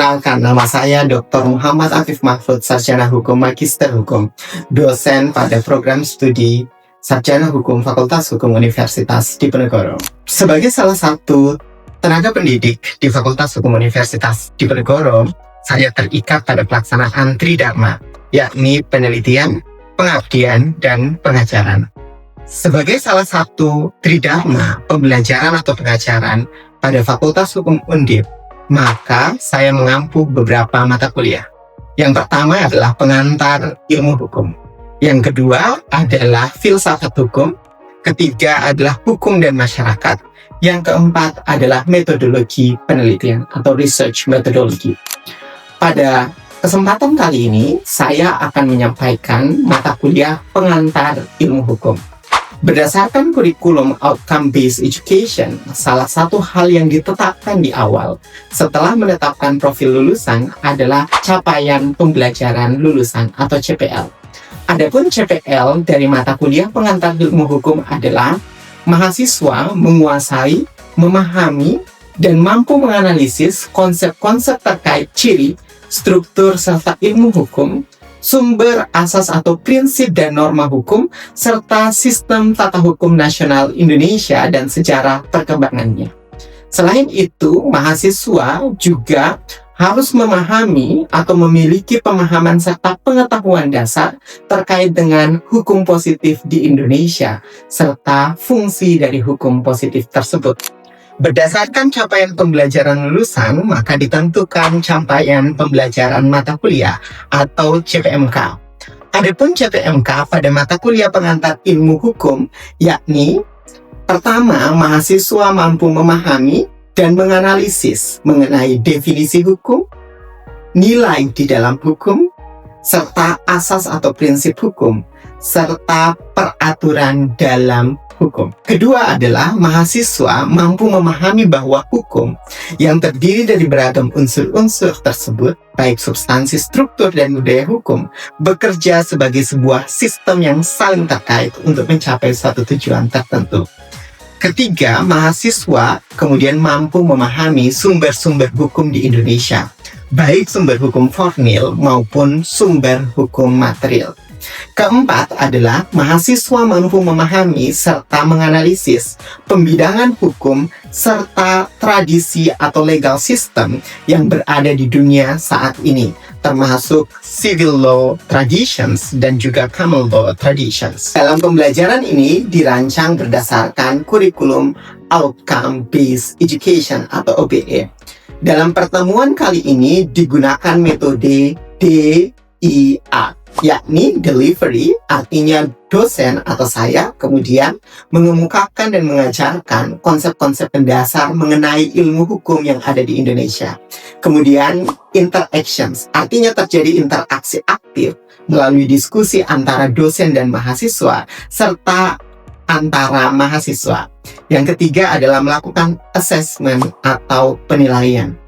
Perkenalkan, nama saya Dr. Muhammad Afif Mahfud, Sarjana Hukum Magister Hukum, dosen pada program studi Sarjana Hukum Fakultas Hukum Universitas Diponegoro. Sebagai salah satu tenaga pendidik di Fakultas Hukum Universitas Diponegoro, saya terikat pada pelaksanaan Tridharma, yakni penelitian, pengabdian, dan pengajaran. Sebagai salah satu Tridharma, pembelajaran atau pengajaran pada Fakultas Hukum Undip, maka saya mengampu beberapa mata kuliah. Yang pertama adalah pengantar ilmu hukum. Yang kedua adalah filsafat hukum. Ketiga adalah hukum dan masyarakat. Yang keempat adalah metodologi penelitian atau research methodology. Pada kesempatan kali ini, saya akan menyampaikan mata kuliah pengantar ilmu hukum. Berdasarkan kurikulum Outcome-Based Education, salah satu hal yang ditetapkan di awal setelah menetapkan profil lulusan adalah capaian pembelajaran lulusan atau CPL. Adapun CPL dari mata kuliah pengantar ilmu hukum adalah mahasiswa menguasai, memahami, dan mampu menganalisis konsep-konsep terkait ciri, struktur, serta ilmu hukum, sumber, asas atau prinsip dan norma hukum, serta sistem tata hukum nasional Indonesia dan sejarah perkembangannya. Selain itu, mahasiswa juga harus memahami atau memiliki pemahaman serta pengetahuan dasar terkait dengan hukum positif di Indonesia, serta fungsi dari hukum positif tersebut. Berdasarkan capaian pembelajaran lulusan, maka ditentukan capaian pembelajaran mata kuliah atau CPMK. Adapun CPMK pada mata kuliah pengantar ilmu hukum, yakni pertama, mahasiswa mampu memahami dan menganalisis mengenai definisi hukum, nilai di dalam hukum, serta asas atau prinsip hukum, serta peraturan dalam hukum. Kedua adalah mahasiswa mampu memahami bahwa hukum yang terdiri dari beragam unsur-unsur tersebut, baik substansi, struktur, dan budaya hukum, bekerja sebagai sebuah sistem yang saling terkait untuk mencapai suatu tujuan tertentu. Ketiga, mahasiswa kemudian mampu memahami sumber-sumber hukum di Indonesia, baik sumber hukum formil maupun sumber hukum material. Keempat adalah mahasiswa mampu memahami serta menganalisis pembidangan hukum serta tradisi atau legal system yang berada di dunia saat ini, termasuk civil law traditions dan juga common law traditions. Dalam pembelajaran ini dirancang berdasarkan kurikulum Outcome-Based Education atau OBE. Dalam pertemuan kali ini digunakan metode DIA, yakni delivery, artinya dosen atau saya kemudian mengemukakan dan mengajarkan konsep-konsep mendasar mengenai ilmu hukum yang ada di Indonesia. Kemudian interactions, artinya terjadi interaksi aktif melalui diskusi antara dosen dan mahasiswa serta antara mahasiswa. Yang ketiga adalah melakukan assessment atau penilaian.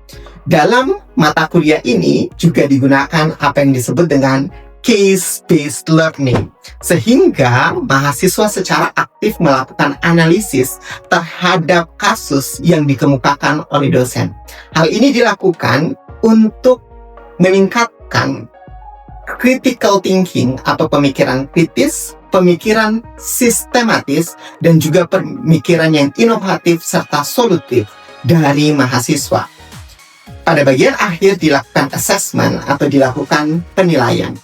Dalam mata kuliah ini juga digunakan apa yang disebut dengan case-based learning, sehingga mahasiswa secara aktif melakukan analisis terhadap kasus yang dikemukakan oleh dosen. Hal ini dilakukan untuk meningkatkan critical thinking atau pemikiran kritis, pemikiran sistematis, dan juga pemikiran yang inovatif serta solutif dari mahasiswa. Pada bagian akhir dilakukan assessment atau dilakukan penilaian.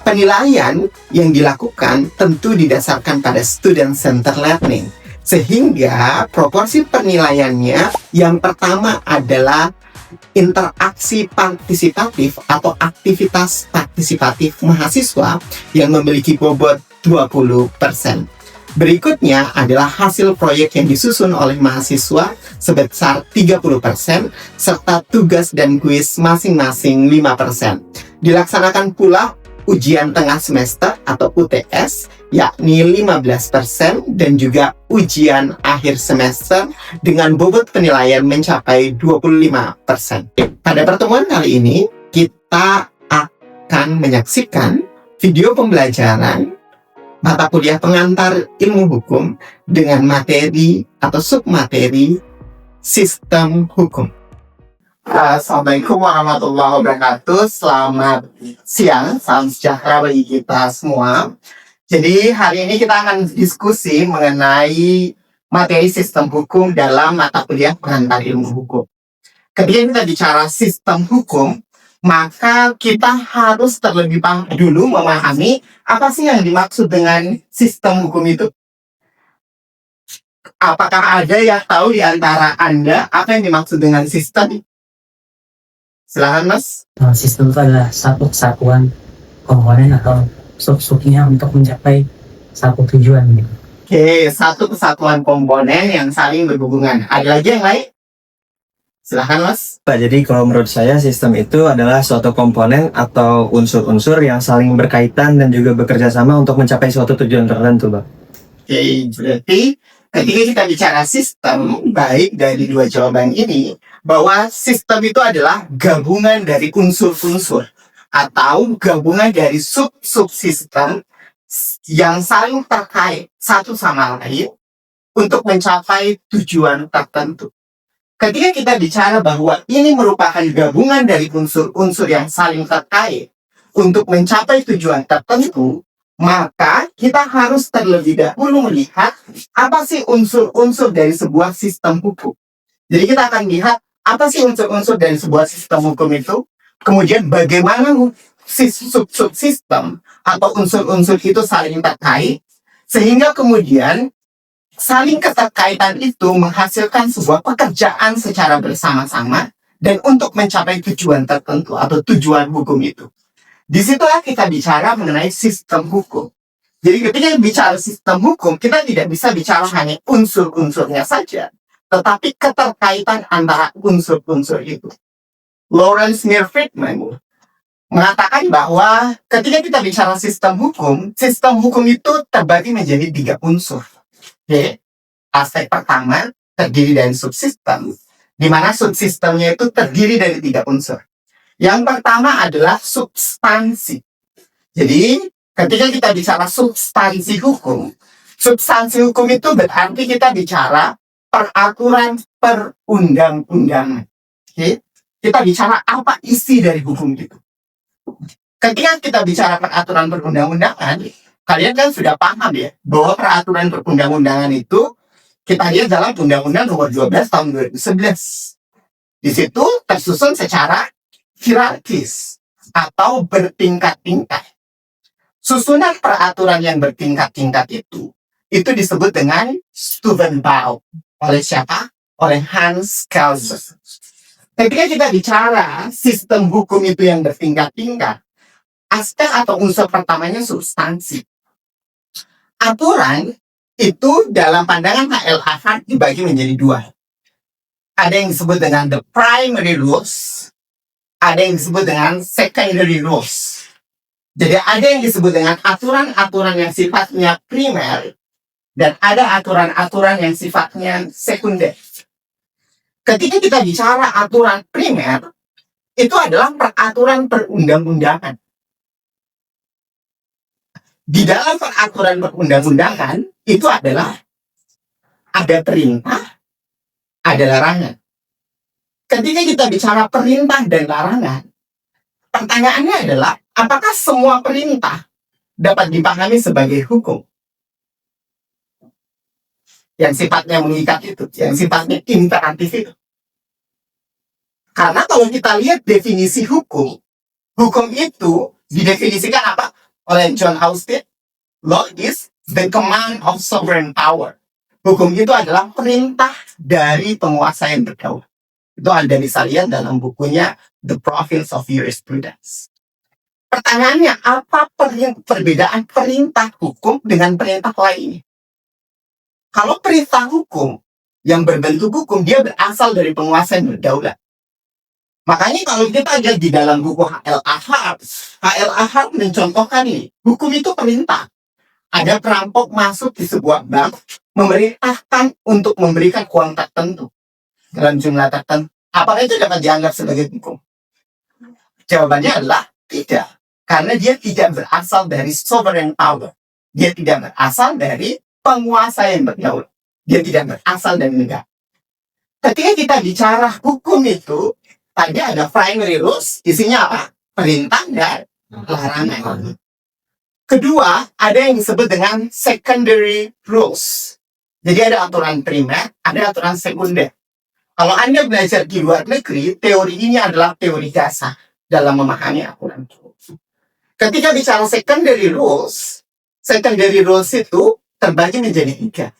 Penilaian yang dilakukan tentu didasarkan pada student-centered learning, sehingga proporsi penilaiannya yang pertama adalah interaksi partisipatif atau aktivitas partisipatif mahasiswa yang memiliki bobot 20%. Berikutnya adalah hasil proyek yang disusun oleh mahasiswa sebesar 30%, serta tugas dan kuis masing-masing 5%. Dilaksanakan pula ujian tengah semester atau UTS, yakni 15%, dan juga ujian akhir semester dengan bobot penilaian mencapai 25%. Pada pertemuan kali ini, kita akan menyaksikan video pembelajaran mata kuliah pengantar ilmu hukum dengan materi atau submateri sistem hukum. Assalamualaikum warahmatullahi wabarakatuh. Selamat siang, salam sejahtera bagi kita semua. Jadi hari ini kita akan diskusi mengenai materi sistem hukum dalam mata kuliah pengantar ilmu hukum. Ketika kita bicara sistem hukum, maka kita harus terlebih dulu memahami apa sih yang dimaksud dengan sistem hukum itu. Apakah ada yang tahu di antara Anda apa yang dimaksud dengan sistem? Silahkan Mas. Sistem itu adalah satu kesatuan komponen atau sub-subnya untuk mencapai satu tujuan. Oke, satu kesatuan komponen yang saling berhubungan. Ada lagi yang lain? Silahkan Mas. Pak, jadi kalau menurut saya sistem itu adalah suatu komponen atau unsur-unsur yang saling berkaitan dan juga bekerja sama untuk mencapai suatu tujuan tertentu, Pak. Oke, berarti ketika kita bicara sistem, baik dari dua jawaban ini, bahwa sistem itu adalah gabungan dari unsur-unsur atau gabungan dari sub-subsistem yang saling terkait satu sama lain untuk mencapai tujuan tertentu. Ketika kita bicara bahwa ini merupakan gabungan dari unsur-unsur yang saling terkait untuk mencapai tujuan tertentu, maka kita harus terlebih dahulu melihat apa sih unsur-unsur dari sebuah sistem hukum. Jadi kita akan lihat apa sih unsur-unsur dari sebuah sistem hukum itu, kemudian bagaimana subsistem atau unsur-unsur itu saling terkait, sehingga kemudian saling keterkaitan itu menghasilkan sebuah pekerjaan secara bersama-sama dan untuk mencapai tujuan tertentu atau tujuan hukum itu. Disitulah kita bicara mengenai sistem hukum. Jadi ketika bicara sistem hukum, kita tidak bisa bicara hanya unsur-unsurnya saja, tetapi keterkaitan antara unsur-unsur itu. Lawrence Neer Friedman mengatakan bahwa ketika kita bicara sistem hukum itu terbagi menjadi 3 unsur. Oke. Aspek pertama terdiri dari subsistem, di mana subsistemnya itu terdiri dari 3 unsur. Yang pertama adalah substansi. Jadi, ketika kita bicara substansi hukum itu berarti kita bicara peraturan perundang-undangan. Oke? Kita bicara apa isi dari hukum itu. Ketika kita bicara peraturan perundang-undangan, kalian kan sudah paham ya, bahwa peraturan perundang-undangan itu kita lihat dalam Undang-Undang Nomor 12 Tahun 2011. Di situ tersusun secara hierarkis atau bertingkat-tingkat. Susunan peraturan yang bertingkat-tingkat itu disebut dengan Stuvenbau. Oleh siapa? Oleh Hans Kelsen. Ketika kita bicara sistem hukum itu yang bertingkat-tingkat, aspek atau unsur pertamanya substansi. Aturan itu dalam pandangan H.L. Ahad dibagi menjadi 2. Ada yang disebut dengan the primary rules, ada yang disebut dengan secondary rules. Jadi ada yang disebut dengan aturan-aturan yang sifatnya primer, dan ada aturan-aturan yang sifatnya sekunder. Ketika kita bicara aturan primer, itu adalah peraturan perundang-undangan. Di dalam peraturan perundang-undangan, itu adalah ada perintah, ada larangan. Ketika kita bicara perintah dan larangan, pertanyaannya adalah, apakah semua perintah dapat dipahami sebagai hukum? Yang sifatnya mengikat itu, yang sifatnya imperatif itu. Karena kalau kita lihat definisi hukum itu didefinisikan apa? Oleh John Austin, law is the command of sovereign power. Hukum itu adalah perintah dari penguasa yang berdaulat. Itu Anda bisa lihat dalam bukunya The Province of Jurisprudence. Pertanyaannya, apa perbedaan perintah hukum dengan perintah lainnya? Kalau perintah hukum yang berbentuk hukum, dia berasal dari penguasa yang berdaulat. Makanya kalau kita lihat di dalam buku H.L. Ahad mencontohkan ini, hukum itu perintah. Ada perampok masuk di sebuah bank, memerintahkan untuk memberikan uang tertentu dalam jumlah tertentu. Apakah itu dapat dianggap sebagai hukum? Jawabannya adalah tidak. Karena dia tidak berasal dari sovereign power. Dia tidak berasal dari penguasa yang berdaulat. Dia tidak berasal dari negara. Ketika kita bicara hukum itu, Tadi ada primary rules, isinya apa? Perintah dan larangan. Kedua, ada yang disebut dengan secondary rules. Jadi ada aturan primer, ada aturan sekunder. Kalau Anda belajar di luar negeri, teori ini adalah teori dasar dalam memahami aturan. Ketika bicara secondary rules itu terbagi menjadi 3.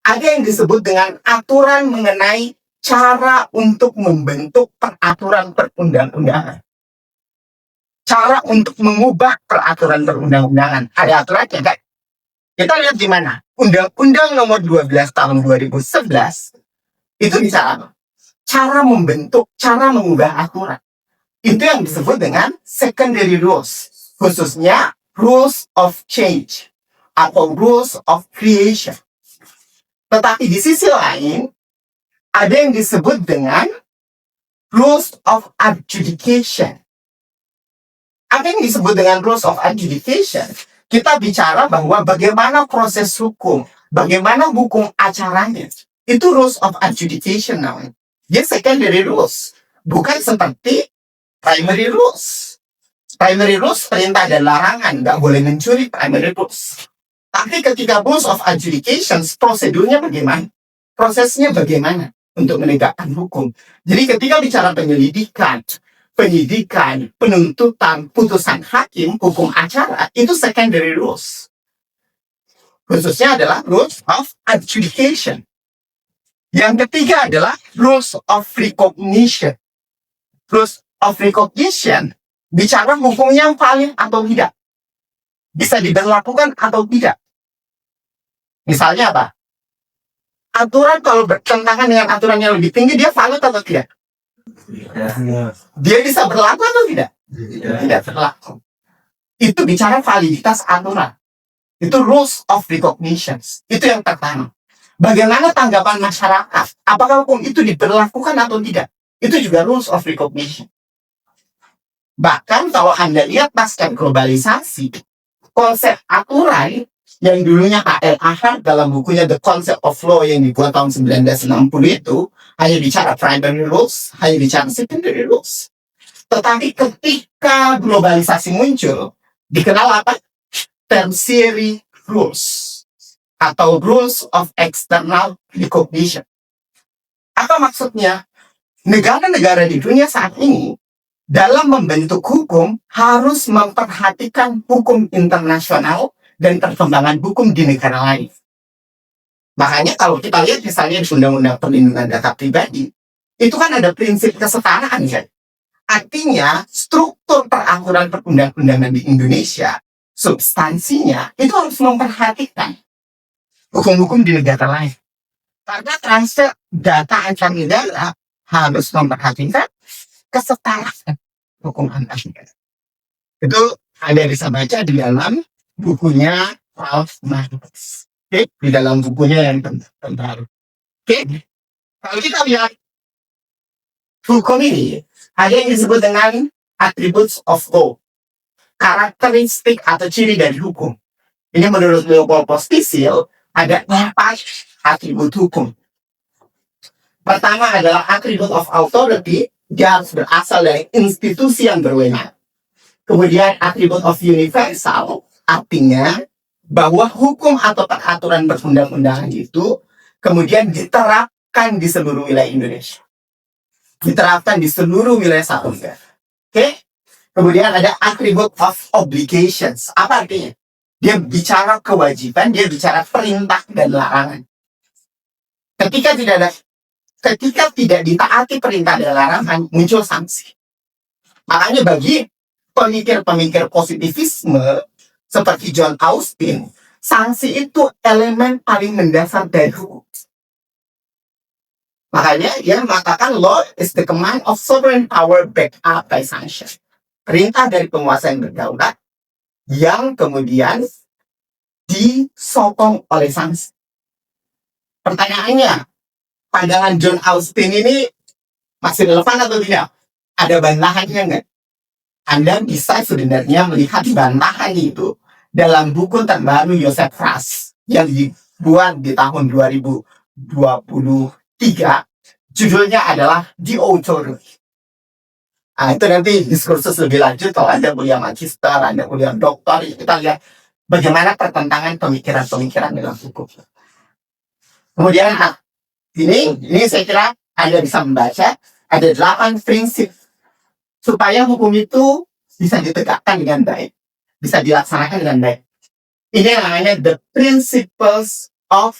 Ada yang disebut dengan aturan mengenai cara untuk membentuk peraturan perundang-undangan. Cara untuk mengubah peraturan perundang-undangan. Ada aturannya, kan? Kita lihat di mana? Undang-Undang nomor 12 tahun 2011 itu bicara apa? Cara membentuk, cara mengubah aturan. Itu yang disebut dengan secondary rules. Khususnya rules of change atau rules of creation. Tetapi di sisi lain, ada yang disebut dengan rules of adjudication. Apa yang disebut dengan rules of adjudication? Kita bicara bahwa bagaimana proses hukum, bagaimana hukum acaranya. Itu rules of adjudication namanya. Dia secondary rules. Bukan seperti primary rules. Primary rules, perintah dan larangan. Nggak boleh mencuri primary rules. Tapi ketika rules of adjudication, prosedurnya bagaimana? Prosesnya bagaimana untuk menegakkan hukum. Jadi ketika bicara penyelidikan, penyidikan, penuntutan, putusan hakim, hukum acara, itu secondary rules. Khususnya adalah rules of adjudication. Yang ketiga adalah rules of recognition. Rules of recognition bicara hukumnya valid atau tidak. Bisa diberlakukan atau tidak. Misalnya apa? Aturan kalau bertentangan dengan aturan yang lebih tinggi, dia valid atau tidak? Dia bisa berlaku atau tidak? Tidak berlaku. Itu bicara validitas aturan. Itu rules of recognition. Itu yang pertama. Bagaimana tanggapan masyarakat? Apakah hukum itu diberlakukan atau tidak? Itu juga rules of recognition. Bahkan kalau Anda lihat pasca globalisasi, konsep aturan yang dulunya KLAH dalam bukunya The Concept of Law yang dibuat tahun 1960 itu hanya bicara primary rules, hanya bicara secondary rules. Tetapi ketika globalisasi muncul, dikenal apa? Tertiary rules atau rules of external recognition. Apa maksudnya? Negara-negara di dunia saat ini dalam membentuk hukum harus memperhatikan hukum internasional dan perkembangan hukum di negara lain. Makanya kalau kita lihat misalnya di Undang-Undang Perlindungan Data Pribadi, itu kan ada prinsip kesetaraan, kan? Artinya struktur peraturan perundang-undangan di Indonesia, substansinya itu harus memperhatikan hukum-hukum di negara lain. Karena transfer data antar negara harus memperhatikan kesetaraan hukum antar negara. Itu Anda bisa baca di dalam bukunya Ralph Marx. Oke, di dalam bukunya yang terbaru. Oke, kalau kita lihat hukum ini ada yang disebut dengan attributes of law, karakteristik atau ciri dari hukum. Ini menurut Leopold Pospisil ada 4 atribut hukum. Pertama adalah attribute of authority, dia harus berasal dari institusi yang berwenang. Kemudian attribute of universal, artinya bahwa hukum atau peraturan perundang-undangan itu kemudian diterapkan di seluruh wilayah Indonesia. Diterapkan di seluruh wilayah satu negara. Oke? Kemudian ada attribute of obligations. Apa artinya? Dia bicara kewajiban, dia bicara perintah dan larangan. Ketika tidak ditaati perintah dan larangan, muncul sanksi. Makanya bagi pemikir-pemikir positivisme seperti John Austin, sanksi itu elemen paling mendasar dari hukum. Makanya dia mengatakan law is the command of sovereign power backed up by sanction. Perintah dari penguasa yang berdaulat yang kemudian disokong oleh sanksi. Pertanyaannya, pandangan John Austin ini masih relevan atau tidak? Ada bantahannya nggak? Anda bisa sebenarnya melihat bantahan itu dalam buku terbaru Joseph Ras yang dibuat di tahun 2023. Judulnya adalah The Authority. Nah, itu nanti diskursus lebih lanjut kalau Anda kuliah magister, Anda kuliah doktor, kita lihat bagaimana pertentangan pemikiran-pemikiran dalam hukum. Kemudian, ini saya kira Anda bisa membaca ada 8 prinsip supaya hukum itu bisa ditegakkan dengan baik, bisa dilaksanakan dengan baik. Ini namanya the principles of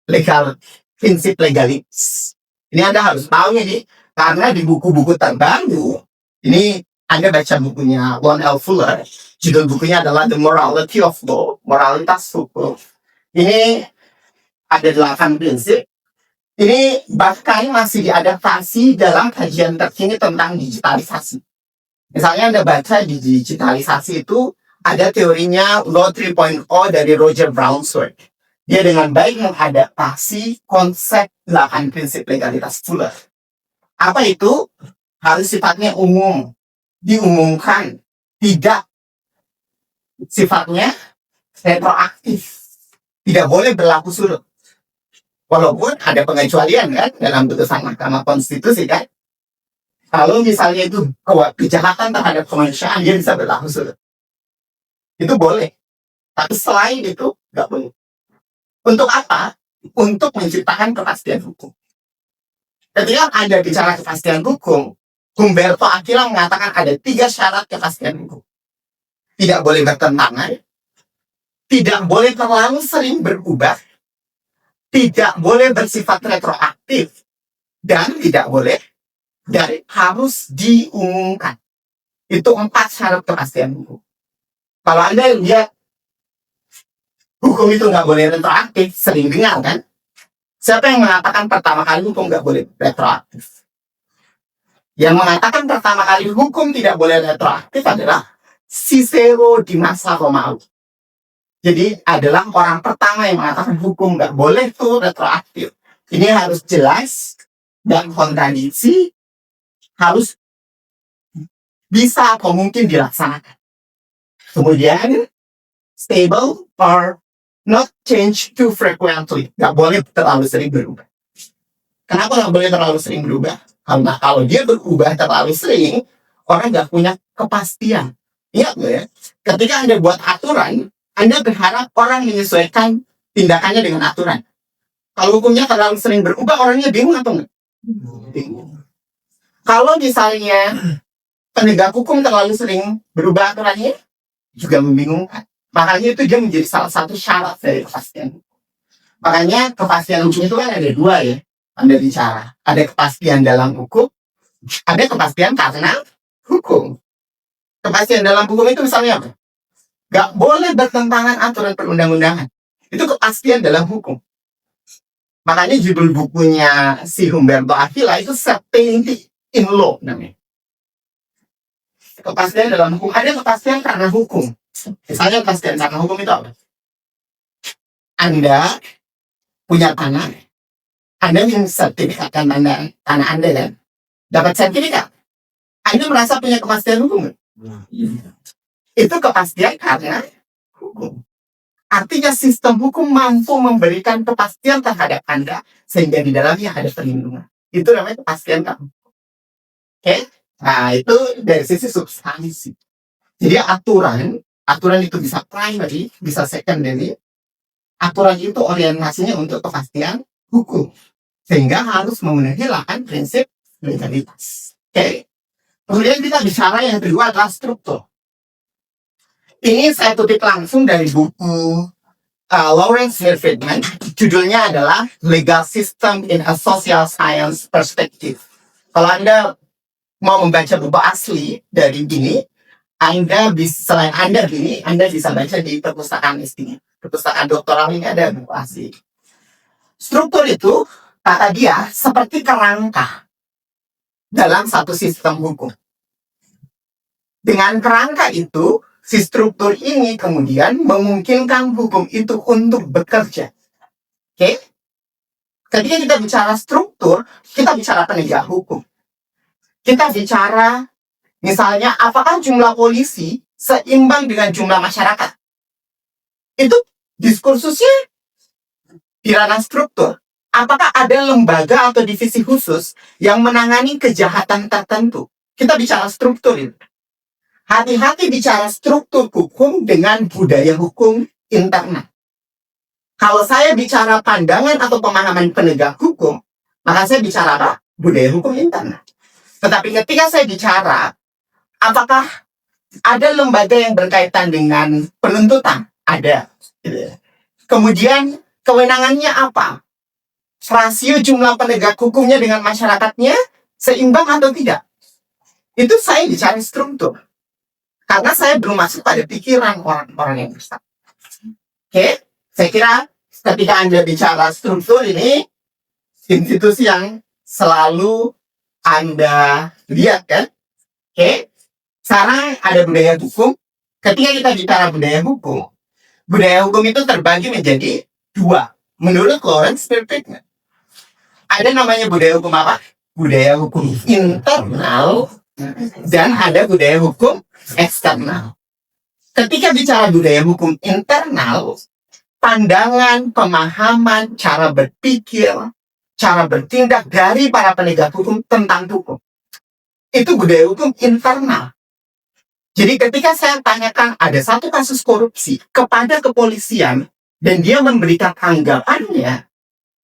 legal, prinsip legalitas. Ini Anda harus tahu ini, karena di buku-buku terbaru, ini Anda baca bukunya Lon L. Fuller, judul bukunya adalah The Morality of Law, moralitas hukum. Ini ada 8 prinsip. Ini bahkan masih diadaptasi dalam kajian terkini tentang digitalisasi. Misalnya Anda baca di digitalisasi itu, ada teorinya Law 3.0 dari Roger Brownsworth. Dia dengan baik mengadaptasi konsep 8 prinsip legalitas Fuller. Apa itu? Harus sifatnya umum, diumumkan, tidak sifatnya retroaktif, tidak boleh berlaku surut. Walaupun ada pengecualian kan dalam putusan Mahkamah Konstitusi kan. Kalau misalnya itu kejahatan terhadap kemanusiaan, dia bisa berlaku surut. Itu boleh. Tapi selain itu, nggak boleh. Untuk apa? Untuk menciptakan kepastian hukum. Ketika Anda bicara kepastian hukum, Humberto Aquila mengatakan ada 3 syarat kepastian hukum. Tidak boleh bertentangan, tidak boleh terlalu sering berubah, tidak boleh bersifat retroaktif, dan tidak boleh dan harus diumumkan. Itu 4 syarat kepastian hukum. Kalau Anda lihat hukum itu nggak boleh retroaktif, sering dengar kan? Siapa yang mengatakan pertama kali hukum nggak boleh retroaktif? Yang mengatakan pertama kali hukum tidak boleh retroaktif adalah Cicero di masa Romawi. Jadi adalah orang pertama yang mengatakan hukum nggak boleh tuh retroaktif. Ini harus jelas dan kontradiksi, harus bisa atau mungkin dilaksanakan. Kemudian stable or not change too frequently. Nggak boleh terlalu sering berubah. Kenapa nggak boleh terlalu sering berubah? Karena kalau dia berubah terlalu sering, orang nggak punya kepastian. Ingat nggak ya? Ketika Anda buat aturan, Anda berharap orang menyesuaikan tindakannya dengan aturan. Kalau hukumnya terlalu sering berubah, orangnya bingung atau enggak? Bingung. Kalau misalnya penegak hukum terlalu sering berubah aturannya, juga membingungkan. Makanya itu dia menjadi salah satu syarat dari kepastian. Makanya kepastian hukum itu kan ada 2 ya. Anda bicara. Ada kepastian dalam hukum, ada kepastian karena hukum. Kepastian dalam hukum itu misalnya apa? Gak boleh bertentangan aturan perundang-undangan. Itu kepastian dalam hukum. Makanya judul bukunya si Humberto Aquila itu Certainty in Law namanya. Kepastian dalam hukum. Ada kepastian karena hukum. Misalnya kepastian karena hukum itu apa? Anda punya tanah. Anda mensertifikatkan tanah Anda kan? Dapat sertifikat. Anda merasa punya kepastian hukum. Itu kepastian karena hukum. Artinya sistem hukum mampu memberikan kepastian terhadap Anda sehingga di dalamnya ada perlindungan. Itu namanya kepastian kamu. Oke? Nah, itu dari sisi substansi. Jadi aturan itu bisa primary, bisa secondary. Aturan itu orientasinya untuk kepastian hukum. Sehingga harus memenuhi 8 prinsip legalitas. Oke? Kemudian kita bicara yang kedua adalah struktur. Ini saya kutip langsung dari buku Lawrence Friedman. Judulnya adalah Legal System in a Social Science Perspective. Kalau Anda mau membaca buku asli dari ini, selain Anda bisa baca di perpustakaan S3. Perpustakaan doktoral ini ada buku asli. Struktur itu, kata dia, seperti kerangka dalam satu sistem hukum. Dengan kerangka itu, si struktur ini kemudian memungkinkan hukum itu untuk bekerja. Oke? Ketika kita bicara struktur, kita bicara penegak hukum. Kita bicara, misalnya, apakah jumlah polisi seimbang dengan jumlah masyarakat? Itu diskursusnya di ranah struktur. Apakah ada lembaga atau divisi khusus yang menangani kejahatan tertentu? kita bicara struktur ini. Hati-hati bicara struktur hukum dengan budaya hukum internal. Kalau saya bicara pandangan atau pemahaman penegak hukum, maka saya bicara apa? Budaya hukum internal. Tetapi ketika saya bicara, apakah ada lembaga yang berkaitan dengan penuntutan? Ada. Kemudian kewenangannya apa? Rasio jumlah penegak hukumnya dengan masyarakatnya seimbang atau tidak? Itu saya bicara struktur. Karena saya belum masuk pada pikiran orang-orang yang besar. Oke, saya kira ketika Anda bicara struktur ini, institusi yang selalu Anda lihat kan? Oke, sekarang ada budaya hukum. Ketika kita bicara budaya hukum itu terbagi menjadi dua. Menurut Lawrence Perpignan. Ada namanya budaya hukum apa? Budaya hukum internal dan ada budaya hukum eksternal. Ketika bicara budaya hukum internal, pandangan, pemahaman, cara berpikir, cara bertindak dari para penegak hukum tentang hukum. Itu budaya hukum internal. Jadi ketika saya tanyakan ada satu kasus korupsi kepada kepolisian dan dia memberikan tanggapannya,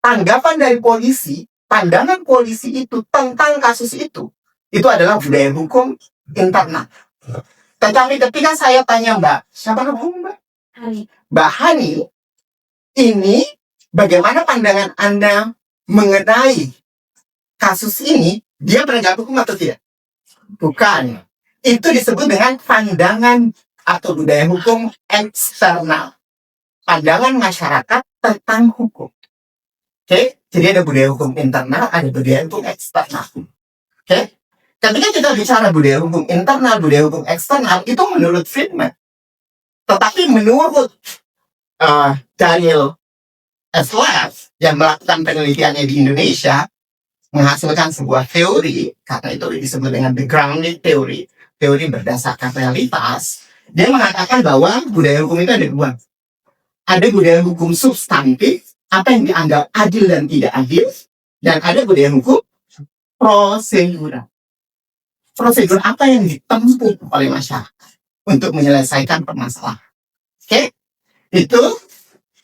tanggapan dari polisi, pandangan polisi itu tentang kasus itu adalah budaya hukum internal. Tetapi ketika saya tanya Mbak, siapa namanya Mbak? Mbak Hani, ini bagaimana pandangan Anda mengenai kasus ini? Dia penegak hukum atau tidak? Bukan. Itu disebut dengan pandangan atau budaya hukum eksternal. Pandangan masyarakat tentang hukum. Oke? Jadi ada budaya hukum internal, ada budaya hukum eksternal. Oke? Ketika kita bicara budaya hukum internal, budaya hukum eksternal, itu menurut Friedman. Tetapi menurut Daniel Eslev yang melakukan penelitiannya di Indonesia, menghasilkan sebuah teori, karena itu disebut dengan the grounded theory, teori berdasarkan realitas. Dia mengatakan bahwa budaya hukum itu ada dua. Ada budaya hukum substantif, apa yang dianggap adil dan tidak adil, dan ada budaya hukum prosedural. Prosedur apa yang ditempuh oleh masyarakat untuk menyelesaikan permasalahan. Oke, itu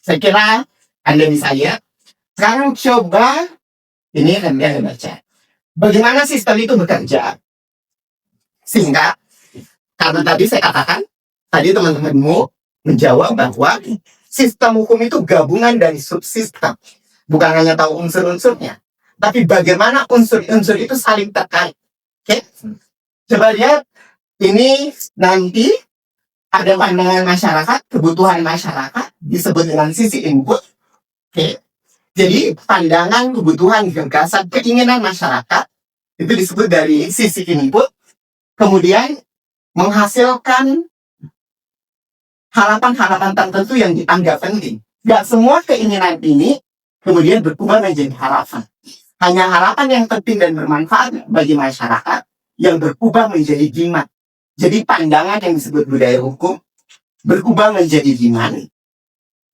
saya kira Anda bisa lihat. Sekarang coba, ini Anda baca. Bagaimana sistem itu bekerja? Sehingga, karena tadi saya katakan, tadi teman-temanmu menjawab bahwa sistem hukum itu gabungan dari subsistem. Bukan hanya tahu unsur-unsurnya, tapi bagaimana unsur-unsur itu saling terkait. Oke, coba lihat ini nanti ada pandangan masyarakat, kebutuhan masyarakat disebut dengan sisi input. Oke, jadi pandangan, kebutuhan, gagasan, keinginan masyarakat itu disebut dari sisi input. Kemudian menghasilkan harapan-harapan tertentu yang dianggap penting. Gak semua keinginan ini kemudian berubah menjadi harapan. Hanya harapan yang penting dan bermanfaat bagi masyarakat yang berubah menjadi demand. Jadi pandangan yang disebut budaya hukum berubah menjadi demand.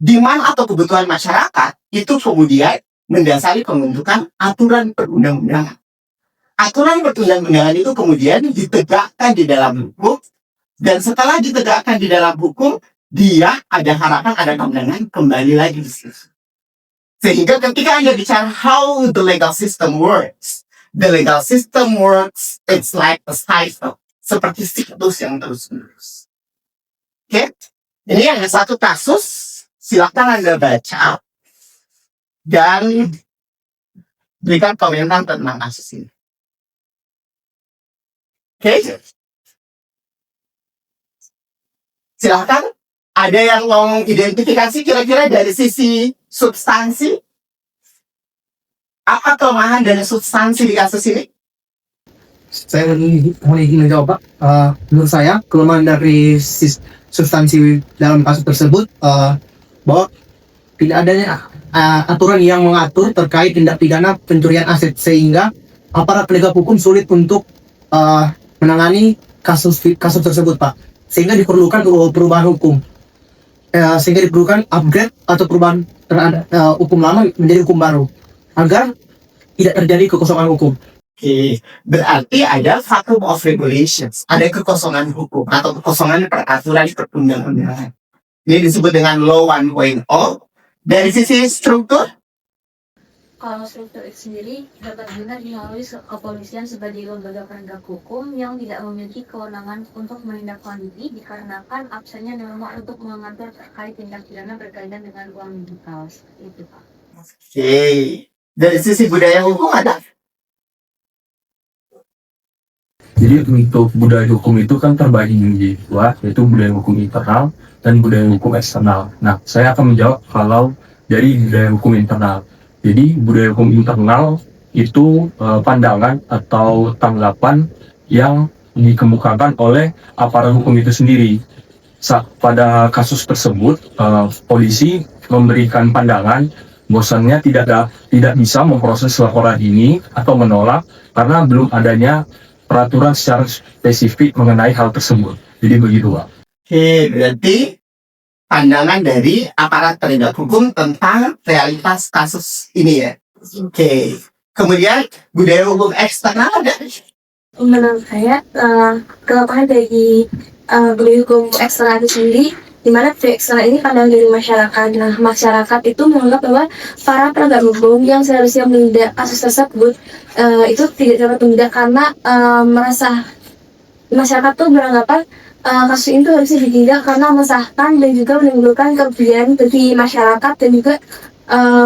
Demand atau kebutuhan masyarakat itu kemudian mendasari pembentukan aturan perundang-undangan. Aturan perundang-undangan itu kemudian ditegakkan di dalam hukum, dan setelah ditegakkan di dalam hukum, dia ada harapan, ada pandangan kembali lagi di situ. Sehingga ketika Anda bicara how the legal system works, it's like a cycle, seperti siklus yang terus-menerus. Oke, ini ada satu kasus, silakan Anda baca dan berikan komentar tentang kasus ini. Oke, silakan. Ada yang mau identifikasi kira-kira dari sisi substansi? Apa kelemahan dari substansi di kasus ini? Saya mau ingin menjawab, Pak. Menurut saya kelemahan dari substansi dalam kasus tersebut bahwa tidak adanya aturan yang mengatur terkait tindak pidana pencurian aset, sehingga aparat penegak hukum sulit untuk menangani kasus tersebut, Pak. Sehingga diperlukan perubahan hukum. Sehingga diperlukan upgrade atau perubahan terhadap hukum lama menjadi hukum baru agar tidak terjadi kekosongan hukum. Oke, berarti ada vacuum of regulations, ada kekosongan hukum atau kekosongan peraturan perundang-undangan. Ini disebut dengan Law 1.0. Dari sisi struktur, Kalau struktur itu sendiri dapat benar dilalui kepolisian sebagai lembaga penegak hukum yang tidak memiliki kewenangan untuk menindaklanjuti dikarenakan absennya norma untuk mengatur terkait tindak pidana berkaitan dengan uang digital. Seperti itu, Pak. oke. Dari sisi budaya hukum ada. Jadi untuk budaya hukum itu kan terbagi menjadi dua, yaitu budaya hukum internal dan budaya hukum eksternal. Nah, saya akan menjawab kalau dari budaya hukum internal. Jadi budaya hukum internal itu pandangan atau tanggapan yang dikemukakan oleh aparat hukum itu sendiri. Pada kasus tersebut, polisi memberikan pandangan bahwasannya tidak bisa memproses laporan ini atau menolak karena belum adanya peraturan secara spesifik mengenai hal tersebut. Jadi begitu, Pak. Oke, berarti pandangan dari aparat penegak hukum tentang realitas kasus ini ya. Oke. Kemudian budaya hukum eksternal ada. Menurut saya, kelemahan dari budaya hukum eksternal itu sendiri, di mana budaya eksternal ini pandangan dari masyarakat. Nah, masyarakat itu menganggap bahwa para penegak hukum yang seharusnya menindak kasus tersebut itu tidak dapat menindak karena merasa masyarakat tuh beranggapan kasus itu harusnya ditindak karena mesahkan dan juga menimbulkan kerugian bagi masyarakat dan juga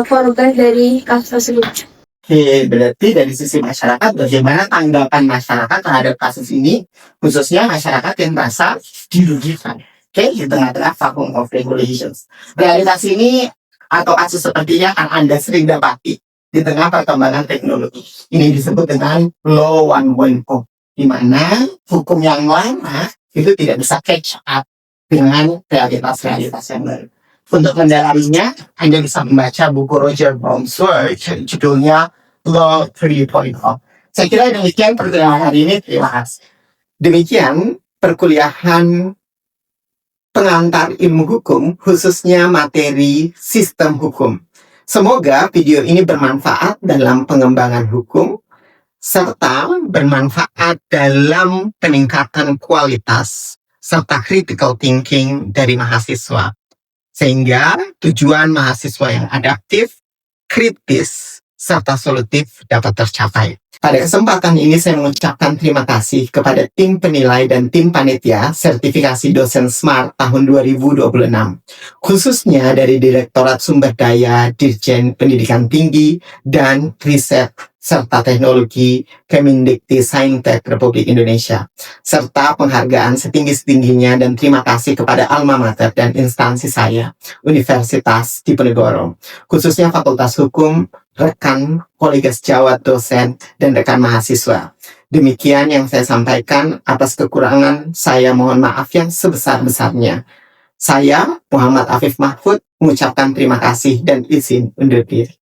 korban dari kasus tersebut. Oke, berarti dari sisi masyarakat, bagaimana tanggapan masyarakat terhadap kasus ini, khususnya masyarakat yang merasa dirugikan. Oke, di tengah-tengah vacuum of regulations. Realitas ini atau kasus sepertinya akan Anda sering dapati di tengah perkembangan teknologi. Ini disebut dengan Law 1.0, di mana hukum yang lama itu tidak bisa catch up dengan realitas-realitas yang baru. Untuk mendalaminya, Anda bisa membaca buku Roger Bromsworth, judulnya Law 3.0. Saya kira demikian perkuliahan hari ini. Terima kasih. Demikian perkuliahan pengantar ilmu hukum, khususnya materi sistem hukum. Semoga video ini bermanfaat dalam pengembangan hukum, serta bermanfaat dalam peningkatan kualitas serta critical thinking dari mahasiswa. Sehingga tujuan mahasiswa yang adaptif, kritis, serta solutif dapat tercapai. Pada kesempatan ini saya mengucapkan terima kasih kepada tim penilai dan tim panitia sertifikasi dosen SMART tahun 2026. Khususnya dari Direktorat Sumber Daya, Dirjen Pendidikan Tinggi, dan Riset serta Teknologi Kemendikti Saintek Republik Indonesia. Serta penghargaan setinggi-tingginya dan terima kasih kepada alma mater dan instansi saya, Universitas Diponegoro. Khususnya Fakultas Hukum, rekan kolega sejawat dosen, dan rekan mahasiswa. Demikian yang saya sampaikan. Atas kekurangan saya mohon maaf yang sebesar-besarnya. Saya, Muhammad Afif Mahfud, mengucapkan terima kasih dan izin undur diri.